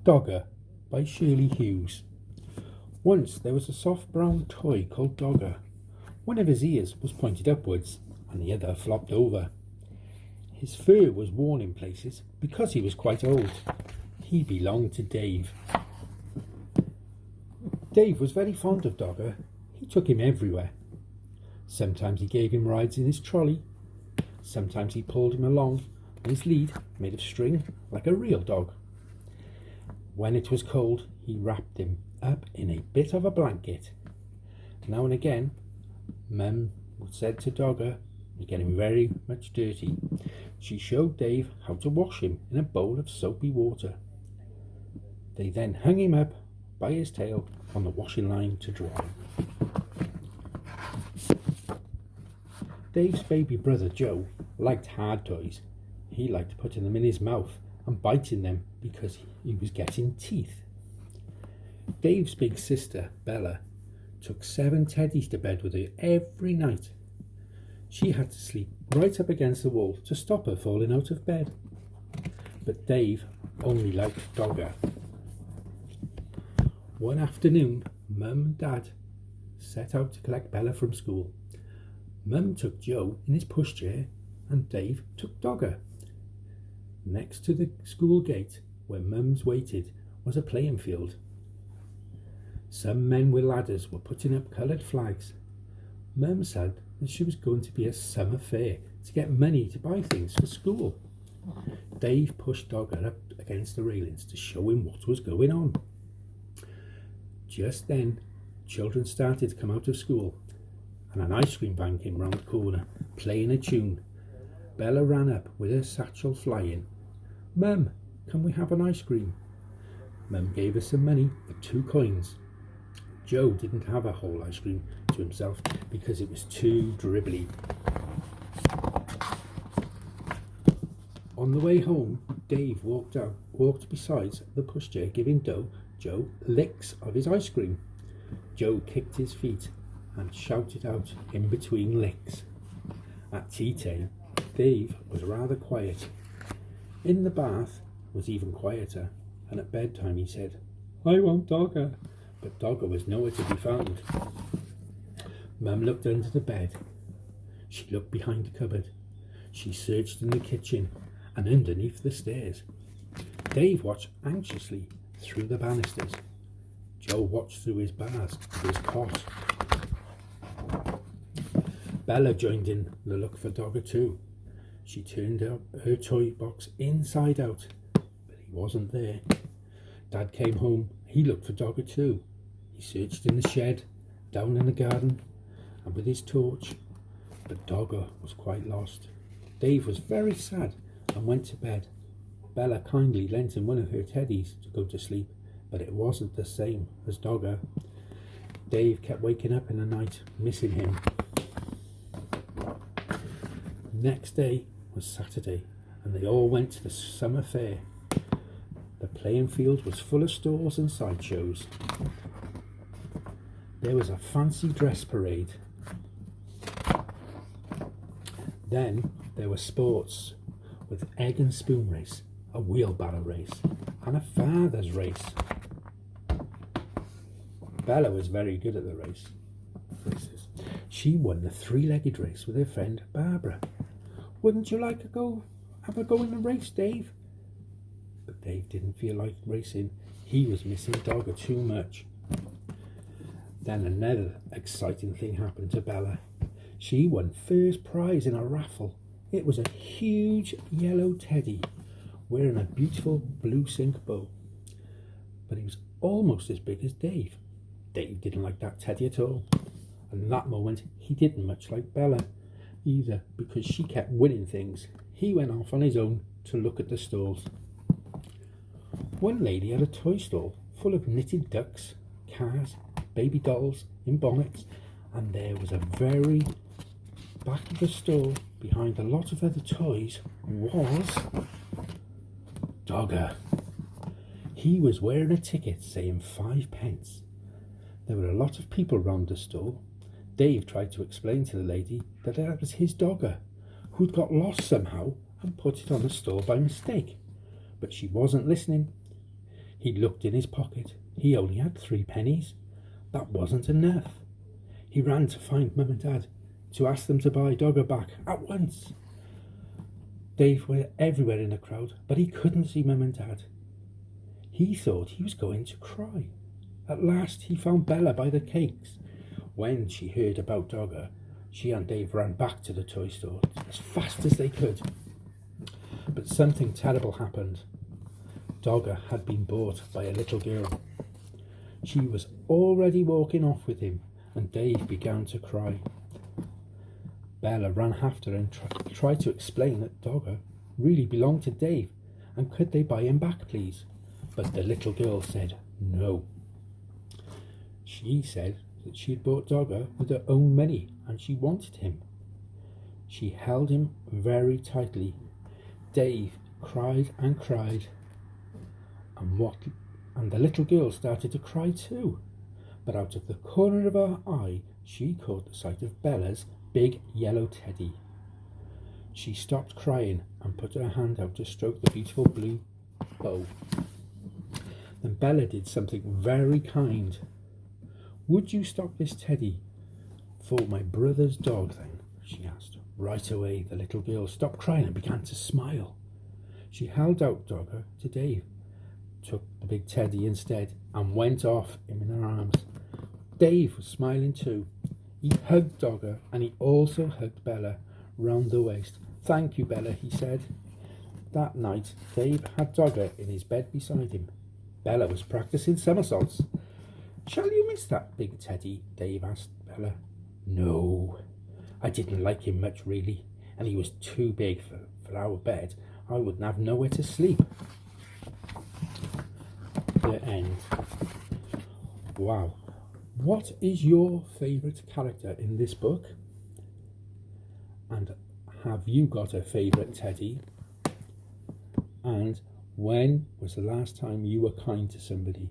Dogger by Shirley Hughes. Once there was a soft brown toy called Dogger. One of his ears was pointed upwards and the other flopped over. His fur was worn in places because he was quite old. He belonged to Dave. Dave was very fond of Dogger. He took him everywhere. Sometimes he gave him rides in his trolley. Sometimes he pulled him along on his lead made of string like a real dog. When it was cold, he wrapped him up in a bit of a blanket. Now and again, Mum said to Dogger, "You're getting very much dirty." She showed Dave how to wash him in a bowl of soapy water. They then hung him up by his tail on the washing line to dry. Dave's baby brother Joe liked hard toys. He liked putting them in his mouth and biting them because he was getting teeth. Dave's big sister Bella took 7 teddies to bed with her every night. She had to sleep right up against the wall to stop her falling out of bed. But Dave only liked Dogger. One afternoon, Mum and Dad set out to collect Bella from school. Mum took Joe in his pushchair and Dave took Dogger. Next to the school gate, where Mum's waited, was a playing field. Some men with ladders were putting up coloured flags. Mum said that she was going to be a summer fair to get money to buy things for school. Dave pushed Dogger up against the railings to show him what was going on. Just then, children started to come out of school, and an ice cream van came round the corner, playing a tune. Bella ran up with her satchel flying. "Mum, can we have an ice cream?" Mum gave her some money for 2 coins. Joe didn't have a whole ice cream to himself because it was too dribbly. On the way home, Dave walked beside the pushchair, giving Joe licks of his ice cream. Joe kicked his feet and shouted out in between licks. At tea time, Dave was rather quiet. In the bath was even quieter, and at bedtime he said, "I want Dogger," but Dogger was nowhere to be found. Mum looked under the bed. She looked behind the cupboard. She searched in the kitchen and underneath the stairs. Dave watched anxiously through the banisters. Joe watched through his bars to his cot. Bella joined in the look for Dogger too. She turned her toy box inside out, but he wasn't there. Dad came home. He looked for Dogger too. He searched in the shed, down in the garden, and with his torch, but Dogger was quite lost. Dave was very sad and went to bed. Bella kindly lent him one of her teddies to go to sleep, but it wasn't the same as Dogger. Dave kept waking up in the night, missing him. Next day was Saturday, and they all went to the summer fair. The playing field was full of stalls and sideshows. There was a fancy dress parade. Then there were sports with egg and spoon race, a wheelbarrow race, and a father's race. Bella was very good at the races. She won the 3-legged race with her friend Barbara. "Wouldn't you like to have a go in the race, Dave?" But Dave didn't feel like racing. He was missing Dogger too much. Then another exciting thing happened to Bella. She won first prize in a raffle. It was a huge yellow teddy wearing a beautiful blue silk bow. But he was almost as big as Dave. Dave didn't like that teddy at all. And that moment, he didn't much like Bella either, because she kept winning things. He went off on his own to look at the stalls. One lady had a toy stall full of knitted ducks, cars, baby dolls in bonnets, and there was a very back of the stall, behind a lot of other toys, was Dogger. He was wearing a ticket saying 5 pence. There were a lot of people round the stall. Dave tried to explain to the lady that that was his Dogger, who'd got lost somehow and put it on the stall by mistake, but she wasn't listening. He looked in his pocket. He only had 3 pennies. That wasn't enough. He ran to find Mum and Dad to ask them to buy Dogger back at once. Dave was everywhere in the crowd, but he couldn't see Mum and Dad. He thought he was going to cry. At last he found Bella by the cakes. When she heard about Dogger, she and Dave ran back to the toy store as fast as they could. But something terrible happened. Dogger had been bought by a little girl. She was already walking off with him, and Dave began to cry. Bella ran after and tried to explain that Dogger really belonged to Dave, and could they buy him back, please? But the little girl said no. She said that she had bought Dogger with her own money, and she wanted him. She held him very tightly. Dave cried and cried, and the little girl started to cry too. But out of the corner of her eye, she caught the sight of Bella's big yellow teddy. She stopped crying and put her hand out to stroke the beautiful blue bow. Then Bella did something very kind. "Would you stop this teddy for my brother's dog then?" she asked. Right away, the little girl stopped crying and began to smile. She held out Dogger to Dave, took the big teddy instead, and went off in her arms. Dave was smiling too. He hugged Dogger, and he also hugged Bella round the waist. "Thank you, Bella," he said. That night, Dave had Dogger in his bed beside him. Bella was practicing somersaults. "Shall you miss that big teddy?" Dave asked Bella. "No, I didn't like him much really, and he was too big for our bed. I wouldn't have nowhere to sleep." The end. Wow. What is your favourite character in this book? And have you got a favourite teddy? And when was the last time you were kind to somebody?